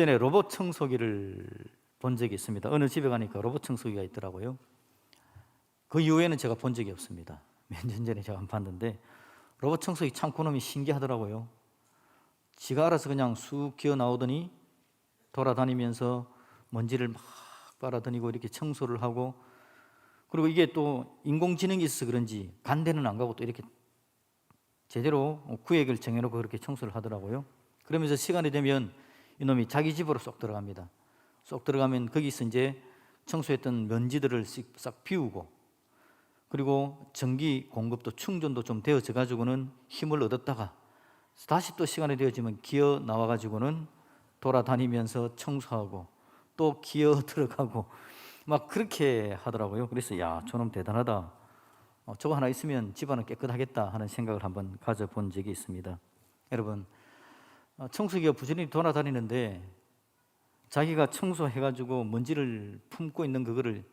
전에 로봇 청소기를 본 적이 있습니다. 어느 집에 가니까 로봇 청소기가 있더라고요. 그 이후에는 제가 본 적이 없습니다. 몇 년 전에 제가 봤는데 로봇 청소기 참 그놈이 신기하더라고요. 지가 알아서 그냥 쑥 기어 나오더니 돌아다니면서 먼지를 막 빨아다니고 이렇게 청소를 하고, 그리고 이게 또 인공지능이 있어서 그런지 간 데는 안 가고 또 이렇게 제대로 구역을 정해놓고 그렇게 청소를 하더라고요. 그러면서 시간이 되면 이놈이 자기 집으로 쏙 들어갑니다. 쏙 들어가면 거기서 이제 청소했던 먼지들을 싹 비우고, 그리고 전기 공급도 충전도 좀 되어져 가지고는 힘을 얻었다가 다시 또 시간이 되어지면 기어 나와 가지고는 돌아다니면서 청소하고 또 기어 들어가고 막 그렇게 하더라고요. 그래서 야, 저놈 대단하다. 저거 하나 있으면 집안은 깨끗하겠다 하는 생각을 한번 가져본 적이 있습니다. 여러분, 청소기가 부지런히 돌아다니는데 자기가 청소해가지고 먼지를 품고 있는 그거를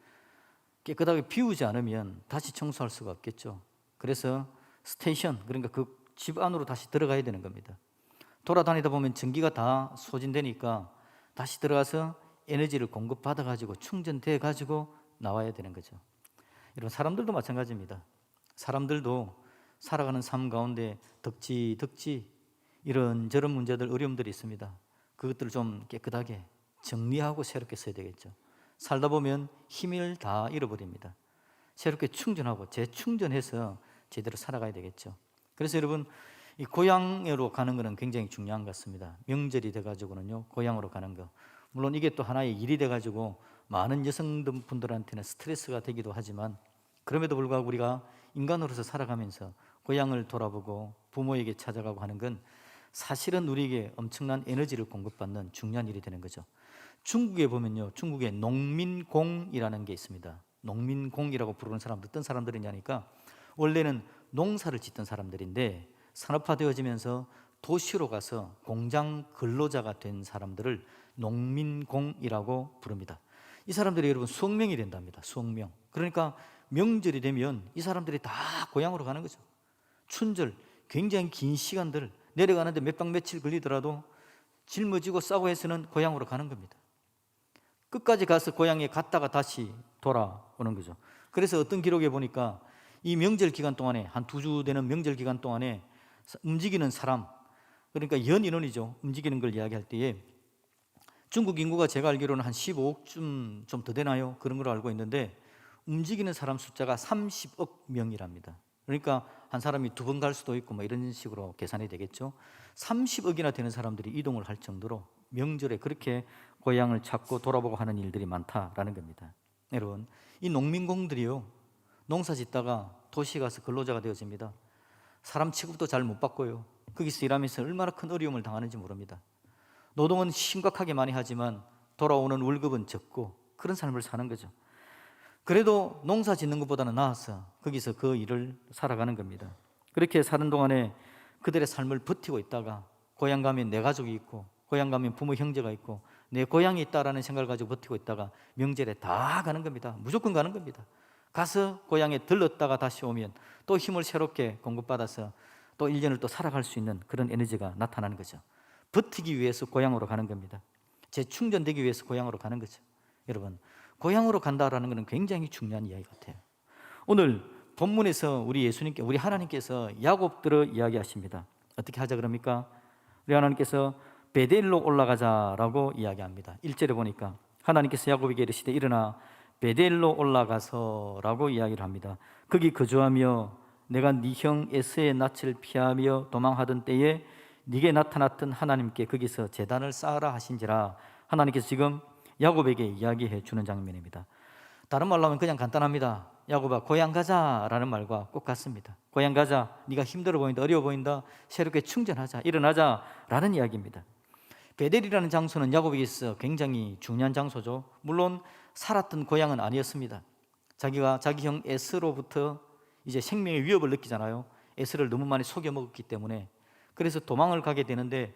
깨끗하게 비우지 않으면 다시 청소할 수가 없겠죠. 그래서 스테이션, 그러니까 그 집 안으로 다시 들어가야 되는 겁니다. 돌아다니다 보면 전기가 다 소진되니까 다시 들어가서 에너지를 공급받아가지고 충전돼가지고 나와야 되는 거죠. 이런 사람들도 마찬가지입니다. 사람들도 살아가는 삶 가운데 덕지 이런저런 문제들, 어려움들이 있습니다. 그것들을 좀 깨끗하게 정리하고 새롭게 써야 되겠죠. 살다 보면 힘을 다 잃어버립니다. 새롭게 충전하고 재충전해서 제대로 살아가야 되겠죠. 그래서 여러분, 이 고향으로 가는 것은 굉장히 중요한 것 같습니다. 명절이 돼가지고는요, 고향으로 가는 거. 물론 이게 또 하나의 일이 돼가지고 많은 여성분들한테는 스트레스가 되기도 하지만, 그럼에도 불구하고 우리가 인간으로서 살아가면서 고향을 돌아보고 부모에게 찾아가고 하는 건 사실은 우리에게 엄청난 에너지를 공급받는 중요한 일이 되는 거죠. 중국에 보면요, 중국에 농민공이라는 게 있습니다. 농민공이라고 부르는 사람들, 어떤 사람들이냐니까 원래는 농사를 짓던 사람들인데 산업화되어지면서 도시로 가서 공장 근로자가 된 사람들을 농민공이라고 부릅니다. 이 사람들이 여러분 수억명이 된답니다. 수억명. 그러니까 명절이 되면 이 사람들이 다 고향으로 가는 거죠. 춘절, 굉장히 긴 시간들 내려가는데 몇 박 며칠 걸리더라도 짊어지고 싸고 해서는 고향으로 가는 겁니다. 끝까지 가서 고향에 갔다가 다시 돌아오는 거죠. 그래서 어떤 기록에 보니까 이 명절 기간 동안에, 한 2주 되는 명절 기간 동안에 움직이는 사람, 그러니까 연인원이죠. 움직이는 걸 이야기할 때에 중국 인구가 제가 알기로는 한 15억쯤 좀 더 되나요? 그런 걸로 알고 있는데 움직이는 사람 숫자가 30억 명이랍니다. 그러니까 한 사람이 2번 갈 수도 있고 뭐 이런 식으로 계산이 되겠죠. 30억이나 되는 사람들이 이동을 할 정도로 명절에 그렇게 고향을 찾고 돌아보고 하는 일들이 많다라는 겁니다. 여러분, 이 농민공들이요, 농사 짓다가 도시 가서 근로자가 되어집니다. 사람 취급도 잘 못 받고요, 거기서 일하면서 얼마나 큰 어려움을 당하는지 모릅니다. 노동은 심각하게 많이 하지만 돌아오는 월급은 적고 그런 삶을 사는 거죠. 그래도 농사 짓는 것보다는 나아서 거기서 그 일을 살아가는 겁니다. 그렇게 사는 동안에 그들의 삶을 버티고 있다가 고향 가면 내 가족이 있고, 고향 가면 부모 형제가 있고, 내 고향이 있다라는 생각을 가지고 버티고 있다가 명절에 다 가는 겁니다. 무조건 가는 겁니다. 가서 고향에 들렀다가 다시 오면 또 힘을 새롭게 공급받아서 또 1년을 또 살아갈 수 있는 그런 에너지가 나타나는 거죠. 버티기 위해서 고향으로 가는 겁니다. 재충전되기 위해서 고향으로 가는 거죠. 여러분, 고향으로 간다라는 것은 굉장히 중요한 이야기 같아요. 오늘 본문에서 우리 하나님께서 야곱들을 이야기하십니다. 어떻게 하자 그럽니까? 우리 하나님께서 베델로 올라가자라고 이야기합니다. 1절에 보니까 하나님께서 야곱에게 이르시되 일어나 베델로 올라가서라고 이야기를 합니다. 거기 거주하며 내가 네 형 에서의 낯을 피하며 도망하던 때에 네게 나타났던 하나님께 거기서 제단을 쌓으라 하신지라. 하나님께서 지금 야곱에게 이야기해 주는 장면입니다. 다른 말로 하면 그냥 간단합니다. 야곱아, 고향 가자라는 말과 꼭 같습니다. 고향 가자, 네가 힘들어 보인다, 어려워 보인다, 새롭게 충전하자, 일어나자 라는 이야기입니다. 베델이라는 장소는 야곱에게 있어 굉장히 중요한 장소죠. 물론 살았던 고향은 아니었습니다. 자기가 자기 형 에스로부터 이제 생명의 위협을 느끼잖아요. 에스를 너무 많이 속여 먹었기 때문에. 그래서 도망을 가게 되는데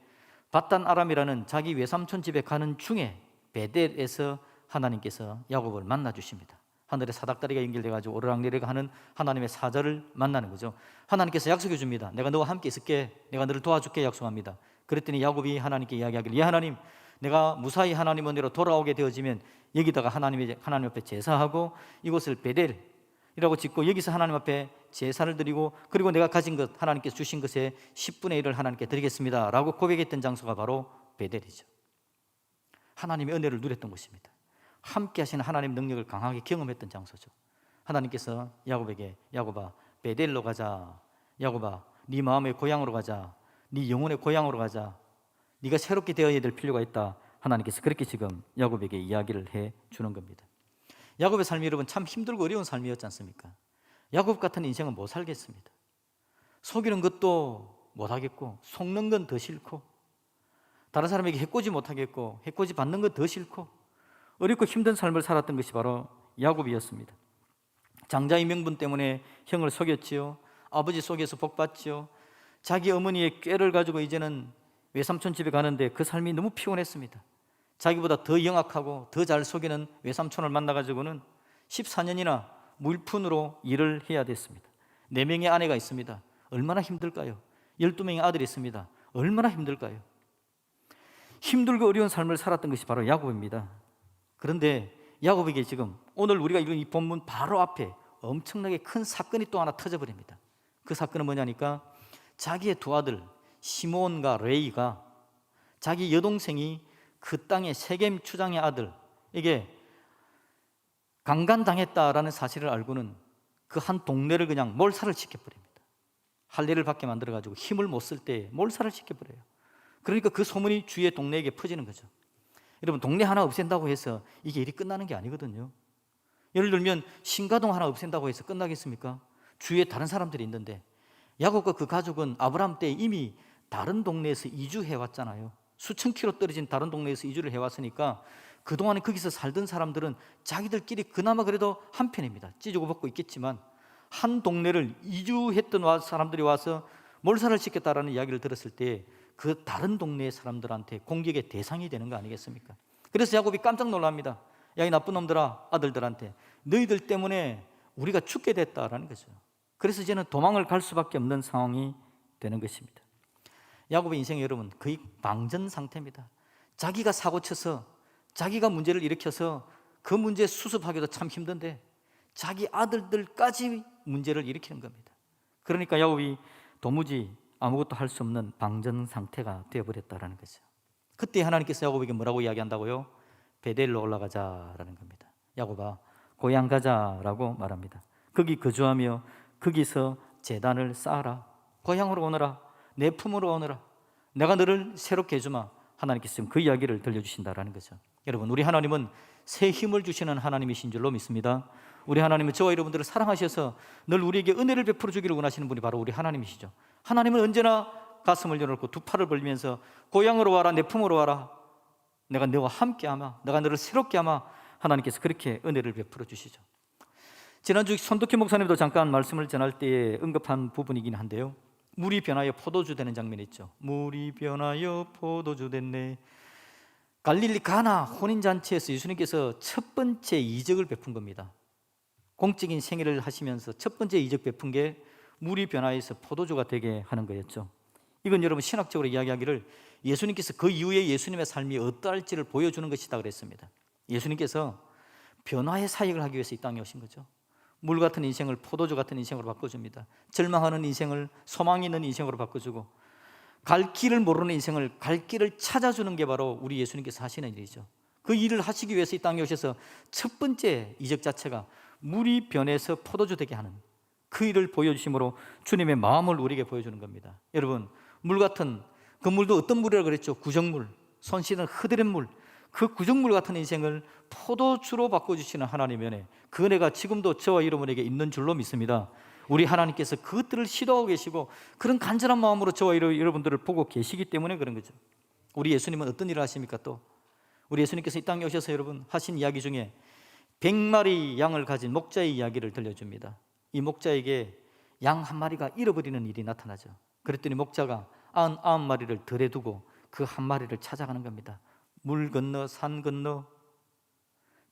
바단 아람이라는 자기 외삼촌 집에 가는 중에 베델에서 하나님께서 야곱을 만나 주십니다. 하늘에 사닥다리가 연결돼가지고 오르락내리락 하는 하나님의 사자를 만나는 거죠. 하나님께서 약속해 줍니다. 내가 너와 함께 있을게, 내가 너를 도와줄게 약속합니다. 그랬더니 야곱이 하나님께 이야기하기를, 예 하나님, 내가 무사히 하나님 은혜로 돌아오게 되어지면 여기다가 하나님 앞에 제사하고 이곳을 베델이라고 짓고 여기서 하나님 앞에 제사를 드리고 그리고 내가 가진 것 하나님께서 주신 것의 10분의 1을 하나님께 드리겠습니다 라고 고백했던 장소가 바로 베델이죠. 하나님의 은혜를 누렸던 곳입니다. 함께 하시는 하나님의 능력을 강하게 경험했던 장소죠. 하나님께서 야곱에게 야곱아 베델로 가자, 야곱아 네 마음의 고향으로 가자, 네 영혼의 고향으로 가자, 네가 새롭게 되어야 될 필요가 있다. 하나님께서 그렇게 지금 야곱에게 이야기를 해 주는 겁니다. 야곱의 삶이 여러분 참 힘들고 어려운 삶이었지 않습니까? 야곱 같은 인생은 못 살겠습니다. 속이는 것도 못하겠고 속는 건 더 싫고 다른 사람에게 해코지 못하겠고 해코지 받는 건 더 싫고 어렵고 힘든 삶을 살았던 것이 바로 야곱이었습니다. 장자의 명분 때문에 형을 속였지요. 아버지 속에서 복받지요. 자기 어머니의 꾀를 가지고 이제는 외삼촌 집에 가는데 그 삶이 너무 피곤했습니다. 자기보다 더 영악하고 더 잘 속이는 외삼촌을 만나가지고는 14년이나 물푼으로 일을 해야 됐습니다. 4명의 아내가 있습니다. 얼마나 힘들까요? 12명의 아들이 있습니다. 얼마나 힘들까요? 힘들고 어려운 삶을 살았던 것이 바로 야곱입니다. 그런데 야곱에게 지금 오늘 우리가 읽은 이 본문 바로 앞에 엄청나게 큰 사건이 또 하나 터져버립니다. 그 사건은 뭐냐니까 자기의 두 아들 시몬과 레이가 자기 여동생이 그 땅의 세겜 추장의 아들에게 강간당했다라는 사실을 알고는 그 한 동네를 그냥 몰살을 시켜버립니다. 할례를 받게 만들어가지고 힘을 못 쓸 때 몰살을 시켜버려요. 그러니까 그 소문이 주위의 동네에게 퍼지는 거죠. 여러분 동네 하나 없앤다고 해서 이게 일이 끝나는 게 아니거든요. 예를 들면 신가동 하나 없앤다고 해서 끝나겠습니까? 주위에 다른 사람들이 있는데 야곱과 그 가족은 아브라함 때 이미 다른 동네에서 이주해 왔잖아요. 수천 킬로 떨어진 다른 동네에서 이주를 해왔으니까 그동안에 거기서 살던 사람들은 자기들끼리 그나마 그래도 한편입니다. 찢고 벗고 있겠지만 한 동네를 이주했던 사람들이 와서 몰살을 시켰다라는 이야기를 들었을 때 그 다른 동네의 사람들한테 공격의 대상이 되는 거 아니겠습니까? 그래서 야곱이 깜짝 놀랍니다. 야, 이 나쁜 놈들아, 아들들한테 너희들 때문에 우리가 죽게 됐다라는 거죠. 그래서 이제는 도망을 갈 수밖에 없는 상황이 되는 것입니다. 야곱의 인생이 여러분 거의 방전 상태입니다. 자기가 사고쳐서 자기가 문제를 일으켜서 그 문제 수습하기도 참 힘든데 자기 아들들까지 문제를 일으키는 겁니다. 그러니까 야곱이 도무지 아무것도 할 수 없는 방전 상태가 되어버렸다는 거죠. 그때 하나님께서 야곱에게 뭐라고 이야기한다고요? 베델로 올라가자라는 겁니다. 야곱아 고향 가자라고 말합니다. 거기 거주하며 거기서 제단을 쌓아라. 고향으로 오너라. 내 품으로 오너라. 내가 너를 새롭게 해주마. 하나님께서 지금 그 이야기를 들려주신다라는 거죠. 여러분 우리 하나님은 새 힘을 주시는 하나님이신 줄로 믿습니다. 우리 하나님은 저와 여러분들을 사랑하셔서 늘 우리에게 은혜를 베풀어 주기를 원하시는 분이 바로 우리 하나님이시죠. 하나님은 언제나 가슴을 열어놓고 두 팔을 벌리면서 고향으로 와라, 내 품으로 와라. 내가 너와 함께 하마, 내가 너를 새롭게 하마. 하나님께서 그렇게 은혜를 베풀어 주시죠. 지난주 손덕희 목사님도 잠깐 말씀을 전할 때에 언급한 부분이긴 한데요, 물이 변하여 포도주 되는 장면이 있죠. 물이 변하여 포도주 됐네. 갈릴리 가나 혼인잔치에서 예수님께서 첫 번째 이적을 베푼 겁니다. 공적인 생애를 하시면서 첫 번째 이적 베푼 게 물이 변화해서 포도주가 되게 하는 거였죠. 이건 여러분 신학적으로 이야기하기를 예수님께서 그 이후에 예수님의 삶이 어떠할지를 보여주는 것이다 그랬습니다. 예수님께서 변화의 사역을 하기 위해서 이 땅에 오신 거죠. 물 같은 인생을 포도주 같은 인생으로 바꿔줍니다. 절망하는 인생을 소망이 있는 인생으로 바꿔주고 갈 길을 모르는 인생을 갈 길을 찾아주는 게 바로 우리 예수님께서 하시는 일이죠. 그 일을 하시기 위해서 이 땅에 오셔서 첫 번째 이적 자체가 물이 변해서 포도주 되게 하는 그 일을 보여주심으로 주님의 마음을 우리에게 보여주는 겁니다. 여러분 물 같은 그 물도 어떤 물이라고 그랬죠? 구정물, 손 씻는 흐드렛 물, 그 구정물 같은 인생을 포도주로 바꿔주시는 하나님의 은혜, 그 은혜가 지금도 저와 여러분에게 있는 줄로 믿습니다. 우리 하나님께서 그것들을 시도하고 계시고 그런 간절한 마음으로 저와 여러분들을 보고 계시기 때문에 그런 거죠. 우리 예수님은 어떤 일을 하십니까? 또 우리 예수님께서 이 땅에 오셔서 여러분 하신 이야기 중에 100마리 양을 가진 목자의 이야기를 들려줍니다. 이 목자에게 양 한 마리가 잃어버리는 일이 나타나죠. 그랬더니 목자가 99마리를 덜에 두고 그 한 마리를 찾아가는 겁니다. 물 건너 산 건너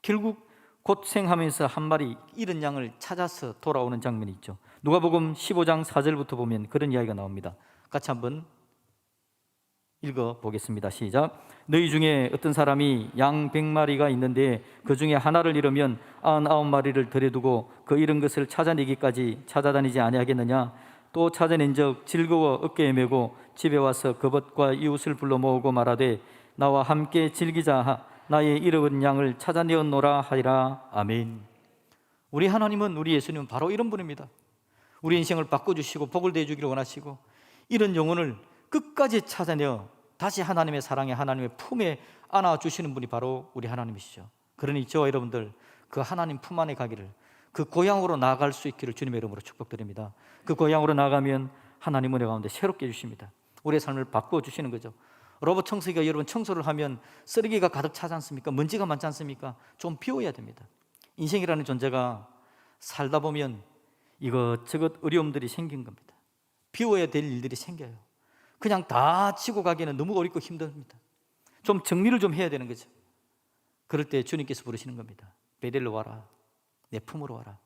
결국 고생하면서 한 마리 잃은 양을 찾아서 돌아오는 장면이 있죠. 누가복음 15장 4절부터 보면 그런 이야기가 나옵니다. 같이 한번 읽어보겠습니다. 시작. 너희 중에 어떤 사람이 양 100마리가 있는데 그 중에 하나를 잃으면 99마리를 들여두고 그 잃은 것을 찾아내기까지 찾아다니지 아니하겠느냐? 또 찾아낸 적 즐거워 어깨에 메고 집에 와서 그것과 이웃을 불러 모으고 말하되 나와 함께 즐기자. 나의 잃어버린 양을 찾아내었노라 하리라. 아멘. 우리 하나님은, 우리 예수님은 바로 이런 분입니다. 우리 인생을 바꿔주시고 복을 대주기를 원하시고 이런 영혼을 끝까지 찾아내어 다시 하나님의 사랑에, 하나님의 품에 안아주시는 분이 바로 우리 하나님이시죠. 그러니 저와 여러분들 그 하나님 품 안에 가기를, 그 고향으로 나아갈 수 있기를 주님의 이름으로 축복드립니다. 그 고향으로 나가면 하나님 은혜 가운데 새롭게 해주십니다. 우리의 삶을 바꿔주시는 거죠. 로봇 청소기가 여러분 청소를 하면 쓰레기가 가득 차지 않습니까? 먼지가 많지 않습니까? 좀 비워야 됩니다. 인생이라는 존재가 살다 보면 이것저것 어려움들이 생긴 겁니다. 비워야 될 일들이 생겨요. 그냥 다 치고 가기에는 너무 어렵고 힘듭니다. 좀 정리를 좀 해야 되는 거죠. 그럴 때 주님께서 부르시는 겁니다. 베델로 와라. 내 품으로 와라.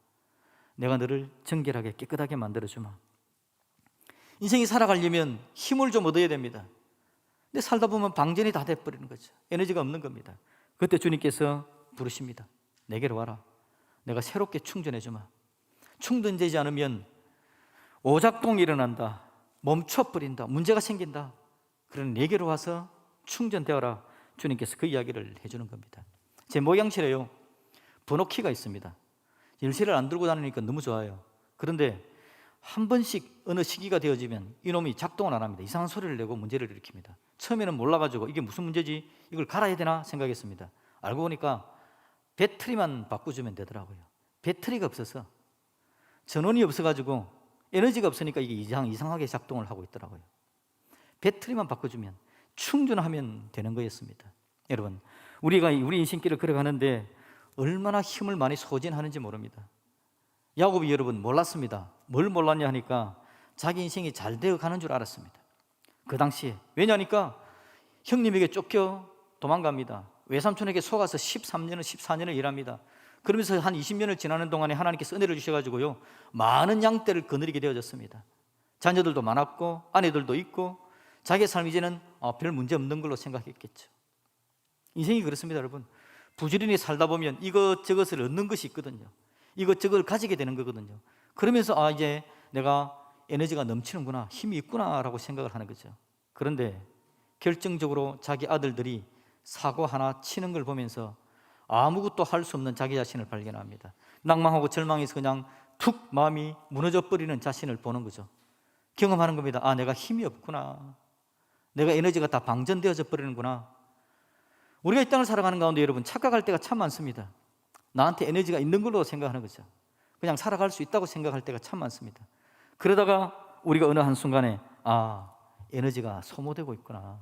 내가 너를 정결하게 깨끗하게 만들어주마. 인생이 살아가려면 힘을 좀 얻어야 됩니다. 근데 살다 보면 방전이 다 돼버리는 거죠. 에너지가 없는 겁니다. 그때 주님께서 부르십니다. 내게로 와라. 내가 새롭게 충전해주마. 충전되지 않으면 오작동이 일어난다. 멈춰버린다. 문제가 생긴다. 그러니 내게로 와서 충전되어라. 주님께서 그 이야기를 해주는 겁니다. 제 모양실에요, 번호키가 있습니다. 열쇠를 안 들고 다니니까 너무 좋아요. 그런데 한 번씩 어느 시기가 되어지면 이놈이 작동을 안 합니다. 이상한 소리를 내고 문제를 일으킵니다. 처음에는 몰라가지고 이게 무슨 문제지? 이걸 갈아야 되나 생각했습니다. 알고 보니까 배터리만 바꿔주면 되더라고요. 배터리가 없어서, 전원이 없어가지고 에너지가 없으니까 이게 이상하게 작동을 하고 있더라고요. 배터리만 바꿔주면, 충전하면 되는 거였습니다. 여러분, 우리 인생길을 걸어가는데 얼마나 힘을 많이 소진하는지 모릅니다. 야곱이 여러분 몰랐습니다. 뭘 몰랐냐 하니까 자기 인생이 잘 되어 가는 줄 알았습니다. 그 당시에. 왜냐하니까 형님에게 쫓겨 도망갑니다. 외삼촌에게 속아서 13년을 14년을 일합니다. 그러면서 한 20년을 지나는 동안에 하나님께서 은혜를 주셔가지고요, 많은 양떼를 거느리게 되어졌습니다. 자녀들도 많았고 아내들도 있고 자기의 삶이 이제는 별 문제 없는 걸로 생각했겠죠. 인생이 그렇습니다. 여러분, 부지런히 살다 보면 이것저것을 얻는 것이 있거든요. 이것저것을 가지게 되는 거거든요. 그러면서 이제 내가 에너지가 넘치는구나, 힘이 있구나 라고 생각을 하는 거죠. 그런데 결정적으로 자기 아들들이 사고 하나 치는 걸 보면서 아무것도 할 수 없는 자기 자신을 발견합니다. 낭망하고 절망해서 그냥 툭 마음이 무너져 버리는 자신을 보는 거죠. 경험하는 겁니다. 내가 힘이 없구나, 내가 에너지가 다 방전되어져 버리는구나. 우리가 이 땅을 살아가는 가운데 여러분, 착각할 때가 참 많습니다. 나한테 에너지가 있는 걸로 생각하는 거죠. 그냥 살아갈 수 있다고 생각할 때가 참 많습니다. 그러다가 우리가 어느 한순간에 에너지가 소모되고 있구나,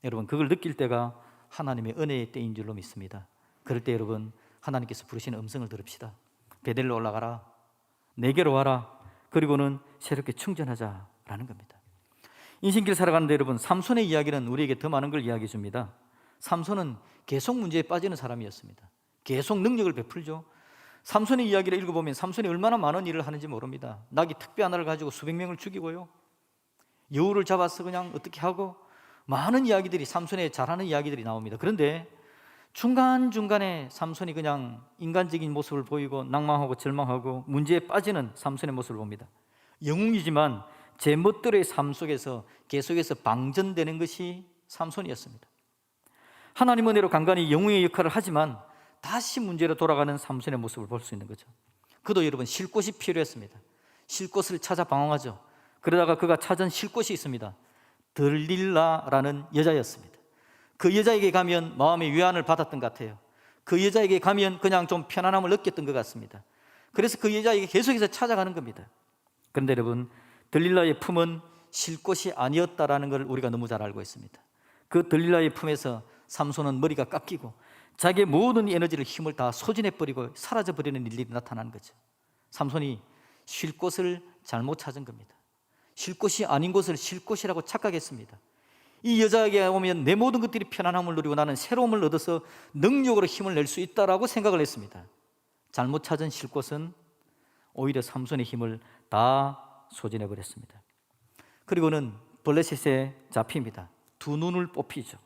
여러분, 그걸 느낄 때가 하나님의 은혜의 때인 줄로 믿습니다. 그럴 때 여러분, 하나님께서 부르시는 음성을 들읍시다. 베델로 올라가라. 내게로 와라. 그리고는 새롭게 충전하자라는 겁니다. 인생길 살아가는데 여러분, 삼손의 이야기는 우리에게 더 많은 걸 이야기해 줍니다. 삼손은 계속 문제에 빠지는 사람이었습니다. 계속 능력을 베풀죠. 삼손의 이야기를 읽어보면 삼손이 얼마나 많은 일을 하는지 모릅니다. 낙이 특배 하나를 가지고 수백 명을 죽이고요, 여우를 잡아서 그냥 어떻게 하고, 많은 이야기들이, 삼손의 잘하는 이야기들이 나옵니다. 그런데 중간중간에 삼손이 그냥 인간적인 모습을 보이고 낭망하고 절망하고 문제에 빠지는 삼손의 모습을 봅니다. 영웅이지만 제 멋대로의 삶 속에서 계속해서 방전되는 것이 삼손이었습니다. 하나님 은혜로 간간히 영웅의 역할을 하지만 다시 문제로 돌아가는 삼손의 모습을 볼 수 있는 거죠. 그도 여러분 쉴 곳이 필요했습니다. 쉴 곳을 찾아 방황하죠. 그러다가 그가 찾은 쉴 곳이 있습니다. 들릴라라는 여자였습니다. 그 여자에게 가면 마음의 위안을 받았던 것 같아요. 그 여자에게 가면 그냥 좀 편안함을 느꼈던 것 같습니다. 그래서 그 여자에게 계속해서 찾아가는 겁니다. 그런데 여러분, 들릴라의 품은 쉴 곳이 아니었다라는 걸 우리가 너무 잘 알고 있습니다. 그 들릴라의 품에서 삼손은 머리가 깎이고 자기의 모든 에너지를, 힘을 다 소진해버리고 사라져버리는 일들이 나타나는 거죠. 삼손이 쉴 곳을 잘못 찾은 겁니다. 쉴 곳이 아닌 곳을 쉴 곳이라고 착각했습니다. 이 여자에게 오면 내 모든 것들이 편안함을 누리고 나는 새로움을 얻어서 능력으로 힘을 낼 수 있다라고 생각을 했습니다. 잘못 찾은 쉴 곳은 오히려 삼손의 힘을 다 소진해버렸습니다. 그리고는 블레셋에 잡힙니다. 두 눈을 뽑히죠.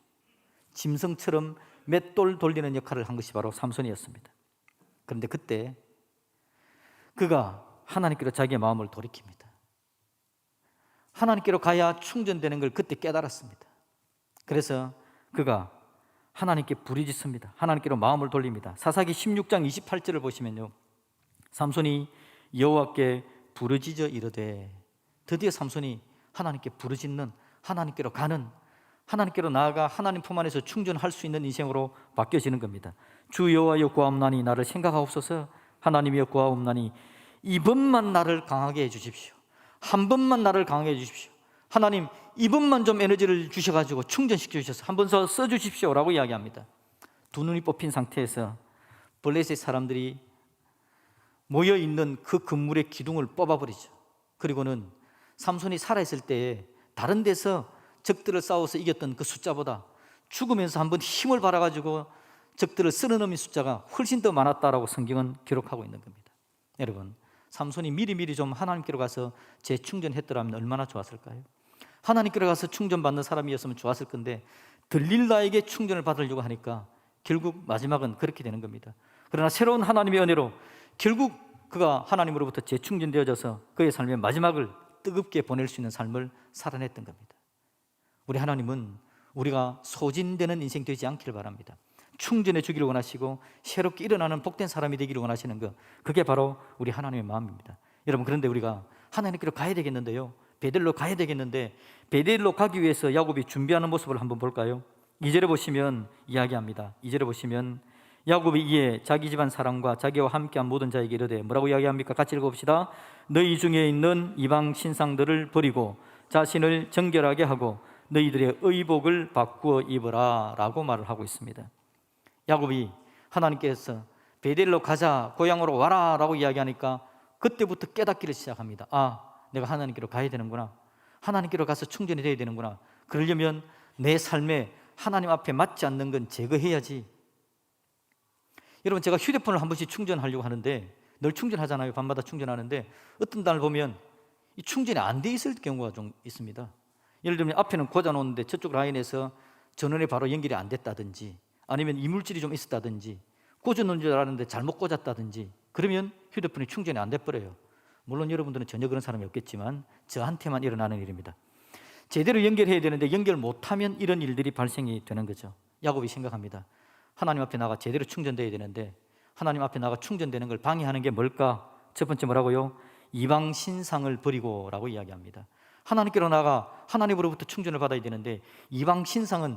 짐승처럼 맷돌 돌리는 역할을 한 것이 바로 삼손이었습니다. 그런데 그때 그가 하나님께로 자기의 마음을 돌이킵니다. 하나님께로 가야 충전되는 걸 그때 깨달았습니다. 그래서 그가 하나님께 부르짖습니다. 하나님께로 마음을 돌립니다. 사사기 16장 28절을 보시면요, 삼손이 여호와께 부르짖어 이르되, 드디어 삼손이 하나님께 부르짖는, 하나님께로 가는, 하나님께로 나아가 하나님 품 안에서 충전할 수 있는 인생으로 바뀌어지는 겁니다. 주 여호와여 구하옵나니 나를 생각하옵소서. 하나님이여 구하옵나니 이번만 나를 강하게 해주십시오. 한 번만 나를 강하게 해주십시오. 하나님 이번만 좀 에너지를 주셔가지고 충전시켜 주셔서 한 번 더 써주십시오 라고 이야기합니다. 두 눈이 뽑힌 상태에서 블레셋 사람들이 모여있는 그 건물의 기둥을 뽑아버리죠. 그리고는 삼손이 살아있을 때에 다른 데서 적들을 싸워서 이겼던 그 숫자보다 죽으면서 한번 힘을 받아가지고 적들을 쓸어넘은 숫자가 훨씬 더 많았다라고 성경은 기록하고 있는 겁니다. 여러분, 삼손이 미리미리 좀 하나님께로 가서 재충전했더라면 얼마나 좋았을까요? 하나님께로 가서 충전받는 사람이었으면 좋았을 건데 들릴라에게 충전을 받으려고 하니까 결국 마지막은 그렇게 되는 겁니다. 그러나 새로운 하나님의 은혜로 결국 그가 하나님으로부터 재충전되어져서 그의 삶의 마지막을 뜨겁게 보낼 수 있는 삶을 살아냈던 겁니다. 우리 하나님은 우리가 소진되는 인생 되지 않기를 바랍니다. 충전해 주기를 원하시고 새롭게 일어나는 복된 사람이 되기를 원하시는 것, 그게 바로 우리 하나님의 마음입니다. 여러분, 그런데 우리가 하나님께로 가야 되겠는데요, 베델로 가야 되겠는데 베델로 가기 위해서 야곱이 준비하는 모습을 한번 볼까요? 2절에 보시면 이야기합니다. 2절에 보시면 야곱이 이에 자기 집안 사람과 자기와 함께한 모든 자에게 이르되, 뭐라고 이야기합니까? 같이 읽어봅시다. 너희 중에 있는 이방 신상들을 버리고 자신을 정결하게 하고 너희들의 의복을 바꾸어 입어라 라고 말을 하고 있습니다. 야곱이 하나님께서 베델로 가자, 고향으로 와라 라고 이야기하니까 그때부터 깨닫기를 시작합니다. 아, 내가 하나님께로 가야 되는구나. 하나님께로 가서 충전이 돼야 되는구나. 그러려면 내 삶에 하나님 앞에 맞지 않는 건 제거해야지. 여러분, 제가 휴대폰을 한 번씩 충전하려고 하는데 늘 충전하잖아요. 밤마다 충전하는데 어떤 날 보면 이 충전이 안 돼 있을 경우가 좀 있습니다. 예를 들면 앞에는 꽂아놓는데 저쪽 라인에서 전원이 바로 연결이 안 됐다든지, 아니면 이물질이 좀 있었다든지, 꽂아놓은 줄 알았는데 잘못 꽂았다든지, 그러면 휴대폰이 충전이 안 돼버려요. 물론 여러분들은 전혀 그런 사람이 없겠지만 저한테만 일어나는 일입니다. 제대로 연결해야 되는데 연결 못하면 이런 일들이 발생이 되는 거죠. 야곱이 생각합니다. 하나님 앞에 나가 제대로 충전돼야 되는데 하나님 앞에 나가 충전되는 걸 방해하는 게 뭘까? 첫 번째 뭐라고요? 이방 신상을 버리고 라고 이야기합니다. 하나님께로 나가 하나님으로부터 충전을 받아야 되는데 이방 신상은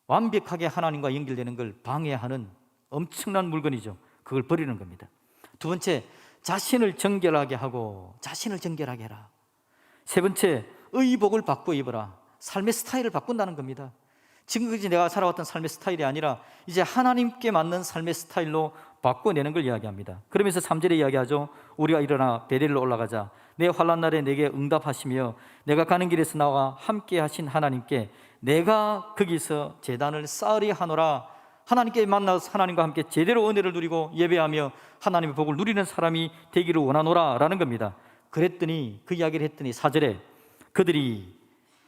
완벽하게 하나님과 연결되는 걸 방해하는 엄청난 물건이죠. 그걸 버리는 겁니다. 두 번째, 자신을 정결하게 하고, 자신을 정결하게 해라. 세 번째, 의복을 바꿔 입어라. 삶의 스타일을 바꾼다는 겁니다. 지금까지 내가 살아왔던 삶의 스타일이 아니라 이제 하나님께 맞는 삶의 스타일로 바꿔내는 걸 이야기합니다. 그러면서 3절에 이야기하죠. 우리가 일어나 베델로 올라가자. 내 환난 날에 내게 응답하시며 내가 가는 길에서 나와 함께 하신 하나님께 내가 거기서 제단을 쌓으리 하노라. 하나님께 만나서 하나님과 함께 제대로 은혜를 누리고 예배하며 하나님의 복을 누리는 사람이 되기를 원하노라 라는 겁니다. 그랬더니 그 이야기를 했더니 4절에 그들이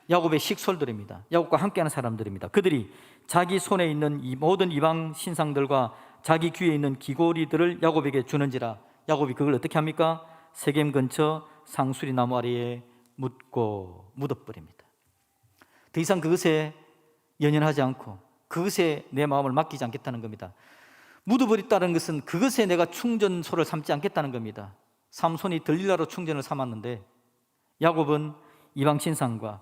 야곱의 식솔들입니다. 야곱과 함께하는 사람들입니다. 그들이 자기 손에 있는 이 모든 이방 신상들과 자기 귀에 있는 귀고리들을 야곱에게 주는지라. 야곱이 그걸 어떻게 합니까? 세겜 근처 상수리 나무 아래에 묻어버립니다. 더 이상 그것에 연연하지 않고 그것에 내 마음을 맡기지 않겠다는 겁니다. 묻어버렸다는 것은 그것에 내가 충전소를 삼지 않겠다는 겁니다. 삼손이 들릴라로 충전을 삼았는데 야곱은 이방 신상과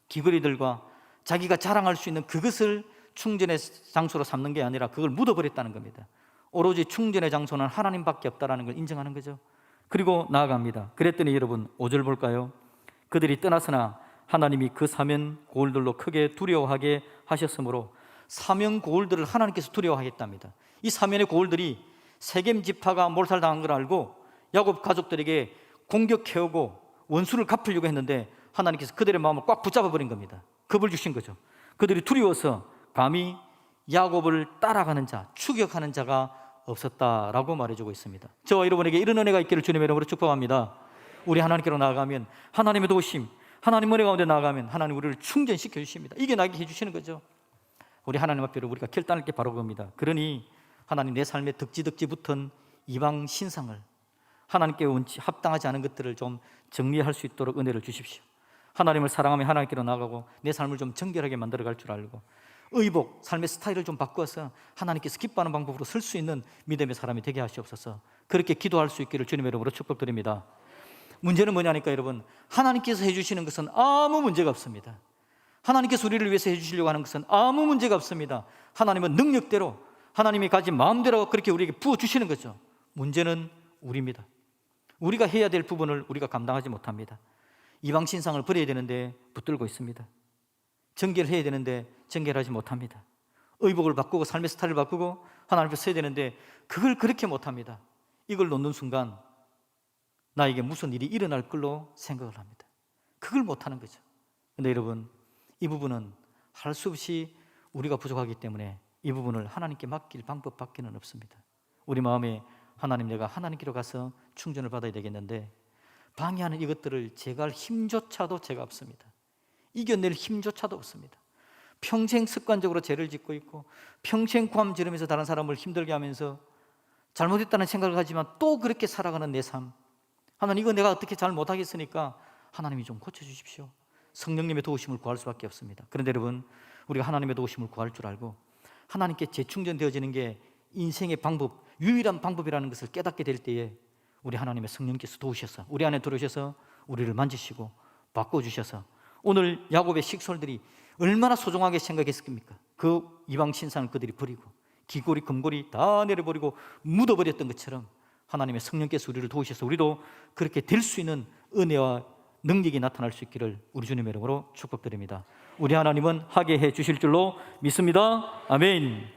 귀걸이들과 자기가 자랑할 수 있는 그것을 충전의 장소로 삼는 게 아니라 그걸 묻어버렸다는 겁니다. 오로지 충전의 장소는 하나님밖에 없다는 걸 인정하는 거죠. 그리고 나아갑니다. 그랬더니 여러분 5절 볼까요? 그들이 떠났으나 하나님이 그 사면 고울들로 크게 두려워하게 하셨으므로 사면 고울들을 하나님께서 두려워하겠답니다. 이 사면의 고울들이 세겜 지파가 몰살당한 걸 알고 야곱 가족들에게 공격해오고 원수를 갚으려고 했는데 하나님께서 그들의 마음을 꽉 붙잡아 버린 겁니다. 겁을 주신 거죠. 그들이 두려워서 감히 야곱을 따라가는 자, 추격하는 자가 없었다라고 말해주고 있습니다. 저와 여러분에게 이런 은혜가 있기를 주님의 이름으로 축복합니다. 우리 하나님께로 나아가면 하나님의 도우심, 하나님 은혜 가운데 나아가면 하나님 우리를 충전시켜 주십니다. 이겨나게 해주시는 거죠. 우리 하나님 앞에로 우리가 결단할 게 바로 그겁니다. 그러니 하나님 내 삶에 덕지덕지 붙은 이방 신상을, 하나님께 합당하지 않은 것들을 좀 정리할 수 있도록 은혜를 주십시오. 하나님을 사랑하며 하나님께로 나아가고 내 삶을 좀 정결하게 만들어갈 줄 알고, 의복, 삶의 스타일을 좀 바꾸어서 하나님께서 기뻐하는 방법으로 설 수 있는 믿음의 사람이 되게 하시옵소서. 그렇게 기도할 수 있기를 주님의 이름으로 축복드립니다. 문제는 뭐냐니까 여러분, 하나님께서 해주시는 것은 아무 문제가 없습니다. 하나님께서 우리를 위해서 해주시려고 하는 것은 아무 문제가 없습니다. 하나님은 능력대로, 하나님이 가진 마음대로 그렇게 우리에게 부어주시는 거죠. 문제는 우리입니다. 우리가 해야 될 부분을 우리가 감당하지 못합니다. 이방 신상을 버려야 되는데 붙들고 있습니다. 정결을 해야 되는데 정결하지 못합니다. 의복을 바꾸고 삶의 스타일을 바꾸고 하나님 앞에 서야 되는데 그걸 그렇게 못합니다. 이걸 놓는 순간 나에게 무슨 일이 일어날 걸로 생각을 합니다. 그걸 못하는 거죠. 그런데 여러분, 이 부분은 할 수 없이 우리가 부족하기 때문에 이 부분을 하나님께 맡길 방법밖에는 없습니다. 우리 마음에 하나님, 내가 하나님께로 가서 충전을 받아야 되겠는데 방해하는 이것들을 제거할 힘조차도 제가 없습니다. 이겨낼 힘조차도 없습니다. 평생 습관적으로 죄를 짓고 있고 평생 고함 지르면서 다른 사람을 힘들게 하면서 잘못했다는 생각을 하지만 또 그렇게 살아가는 내 삶, 하나님, 이거 내가 어떻게 잘 못하겠으니까 하나님이 좀 고쳐주십시오. 성령님의 도우심을 구할 수밖에 없습니다. 그런데 여러분, 우리가 하나님의 도우심을 구할 줄 알고 하나님께 재충전되어지는 게 인생의 방법, 유일한 방법이라는 것을 깨닫게 될 때에 우리 하나님의 성령께서 도우셔서 우리 안에 들어오셔서 우리를 만지시고 바꿔주셔서 오늘 야곱의 식솔들이 얼마나 소중하게 생각했습니까? 그 이방 신상을 그들이 버리고 귀고리 금고리 다 내려버리고 묻어버렸던 것처럼 하나님의 성령께서 우리를 도우셔서 우리도 그렇게 될 수 있는 은혜와 능력이 나타날 수 있기를 우리 주님의 이름으로 축복드립니다. 우리 하나님은 하게 해 주실 줄로 믿습니다. 아멘.